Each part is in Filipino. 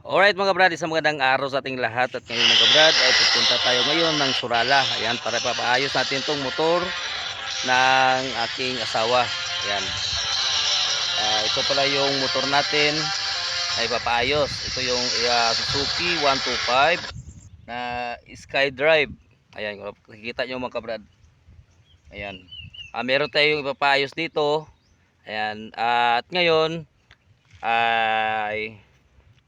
Alright mga brad, isang magandang araw sa ating lahat. At ngayon mga brad ay pupunta tayo ngayon ng Surala. Ayan, para papaayos natin itong motor ng aking asawa. Ayan, ito pala yung motor natin ay papaayos. Ito yung Suzuki 125 na SkyDrive. Ayan, kung nakikita nyo mga brad. Ayan, meron tayong ipapaayos dito. Ayan, at ngayon ay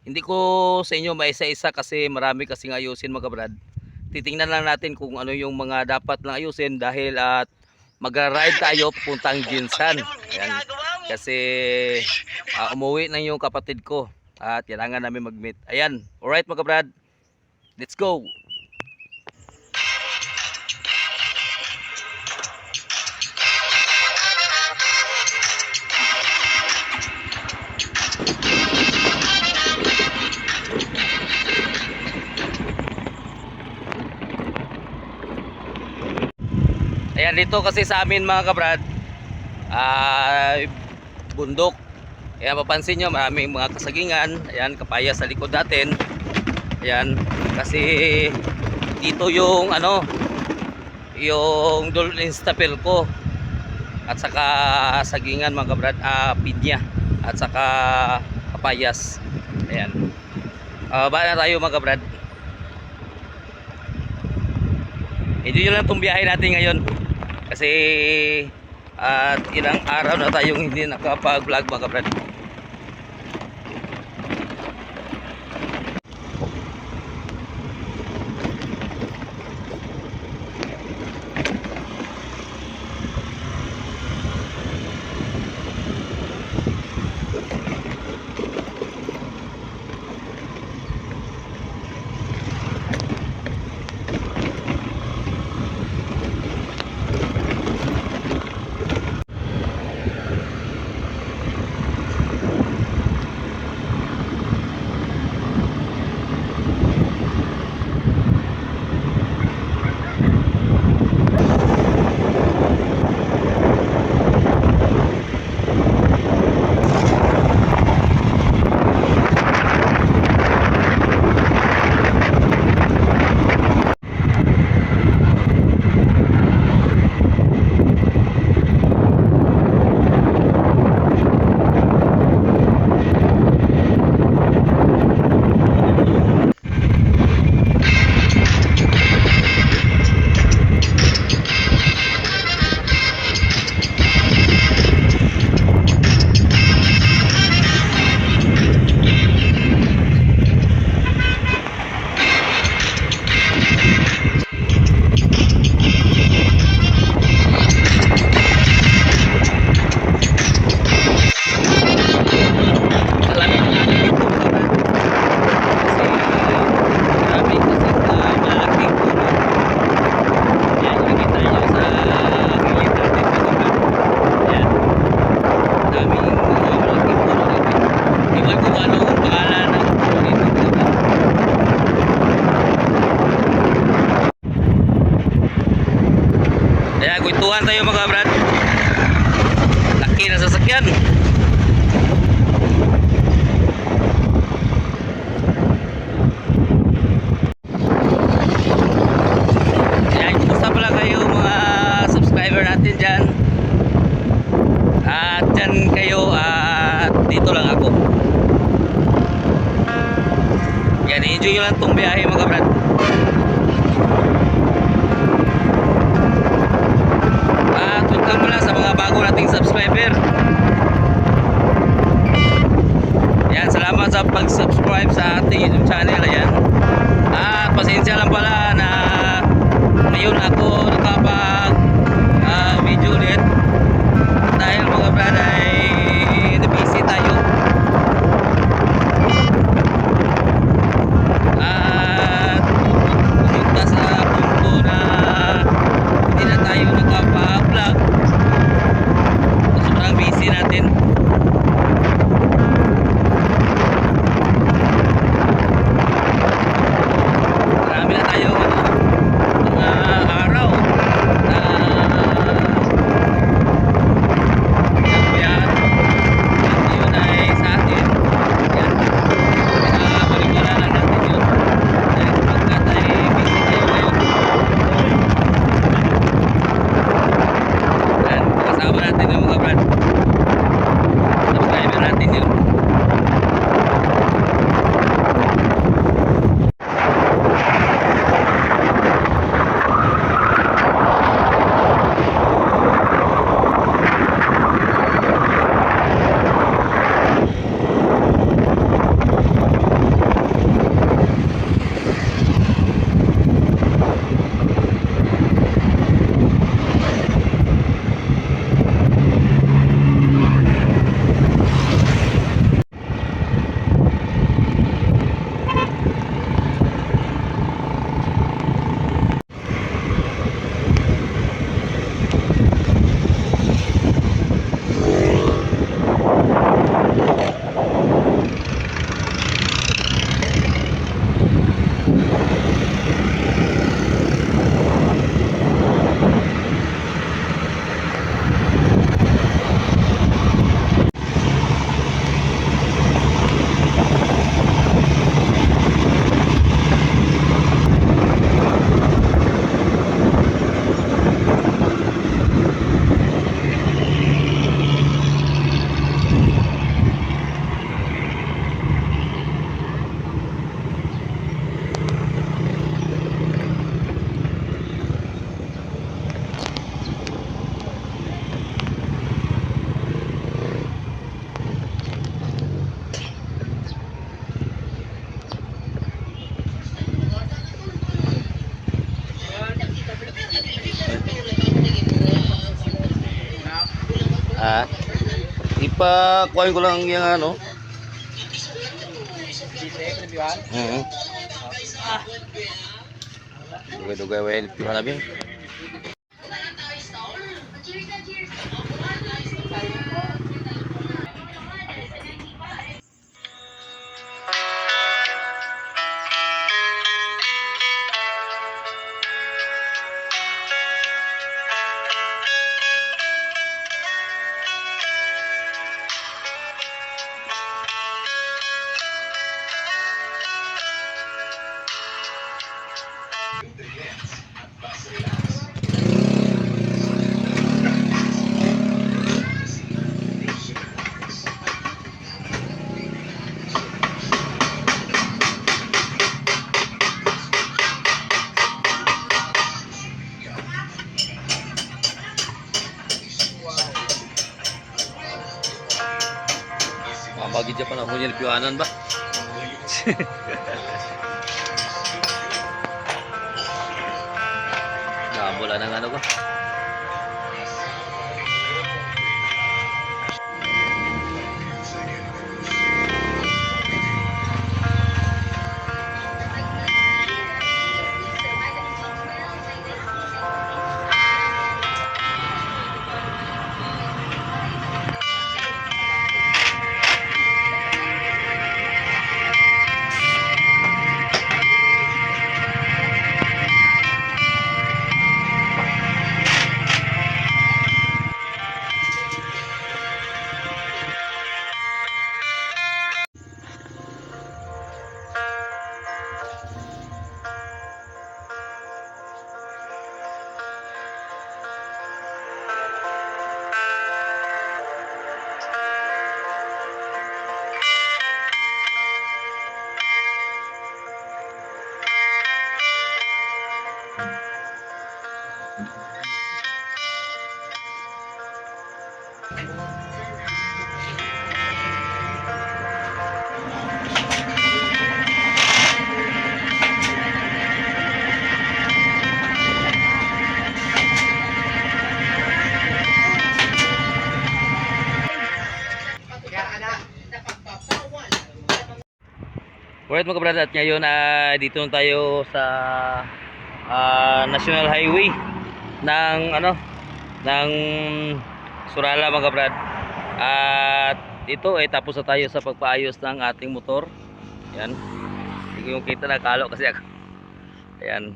hindi ko sa inyo maisa-isa kasi marami kasing ayusin mga brad. Titingnan lang natin kung ano yung mga dapat lang ayusin dahil at magra-ride tayo pupuntang Jinsan. Ayan. Kasi umuwi na yung kapatid ko at kailangan namin mag-meet. Ayan. Alright mga brad. Let's go. Ayan, dito kasi sa amin mga kabrad bundok. Ayan, mapapansin nyo maraming mga kasagingan. Ayan, kapaya sa likod natin. Ayan, kasi dito yung yung Dol Instapel ko at saka sagingan mga kabrad, pinya at saka kapayas. Ayan, baba na tayo mga kabrad. Ito yun lang itong biyahe natin ngayon kasi at ilang araw na tayong hindi nakapag-vlog mga kabrad. Kaya kwentuhan tayo mga brad. Laki na sasakyan. Kaya kumusta pala kayo mga subscriber natin dyan. At dyan kayo at dito lang ako. Yan, enjoy nyo lang itong biyahe mga brad. Welcome pala sa mga bago nating subscriber. Yan, salamat sa pag-subscribe sa ating YouTube channel. Ayan. At pasensya lang pala na ngayon ako nakapag video ulit dahil mga brad ay busy tayo. At pumunta sa punto na hindi na tayo nakapag-vlog. Sobrang busy natin. Marami na tayo mga araw na ipakuhain ko lang yung ano. Dugay-dugay way pihan nabi. Mabagi dyan pa na huli ng piwanan ba? Namula ng ano ko. Alright mga kabrad, at ngayon dito na tayo sa National Highway ng ng Surala mga kabrad. At ito ay tapos na tayo sa pagpaayos ng ating motor. Ayan. Hindi ko yung kita na kalo kasi ako. Ayan.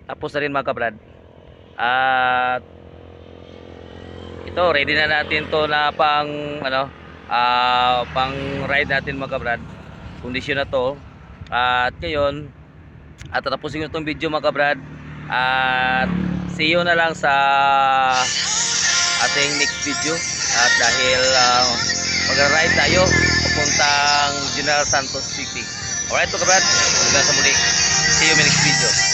Tapos na rin mga kabrad. At ito ready na natin to na pang pang ride natin mga kabrad. Kondisyon na to. At ngayon tatapusin ko itong video mga kabrad. At see you na lang sa ating next video. At dahil mag-ride tayo papuntang General Santos City. Alright mga kabrad, hanggang sa muli. See you in the next video.